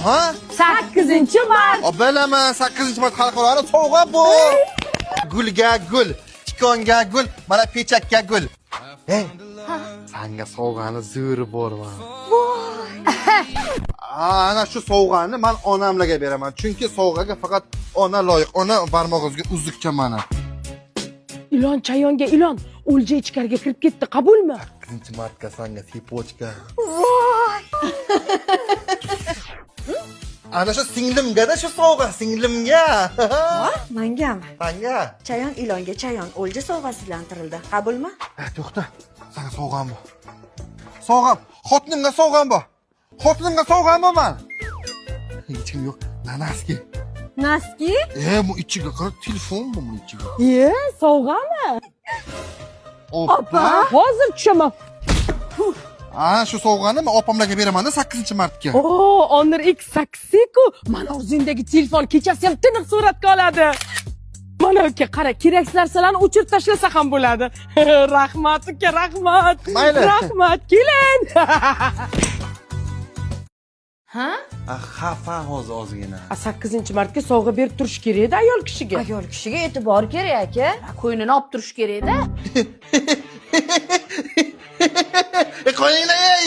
Ha? 8-mart. Bilaman, 8-mart xalqaro sovg'a bu. Gulga gul, tikonga gul, mana pechakka gul. Hey, senga sovg'ani zo'ri borman. Ana shu sovg'ani men onamlarga beraman. Chunki sovg'aga faqat ona loyiq. Ona barmog'ingizga uzukcha mana. Ilon chayonga ilon. O'lja ichkariga kirib ketdi. Qabulmi? 8-martga senga tepochka. Ana shu singlimga-da shu sovg'a, singlimga. Mangami? Senga. Chayon ilonga chayon o'lja sovg'asi bilantirildi. Qabulmi? To'xta. Senga sovg'am bor. Sovg'am, xotinimga sovg'am bor. Xotinimga sovg'am bor men. Hech kim yo'q. Nanaski. Naski? Bu ichiga qara, telefon bu ichiga. Sovg'ami? Oppa. Hozir tushaman. Shu sovg'ani men opamlarga beraman-da 8-martga. Honor X8ku. Mana o'zingdagi telefon kechasi ham tiniq suratga oladi. Mana uka, qara, keraksiz narsalarni o'chirib tashlasa ham bo'ladi. Rahmat uka, rahmat. Mayli. Rahmat, keling. Ha? Xafa hozir ozgina. 8-martga sovg'a berib turish kerak-da ayol kishiga. Ayol kishiga e'tibor kerak aka. Qo'ynini olib turish kerak-da. Qo'yinglar ey.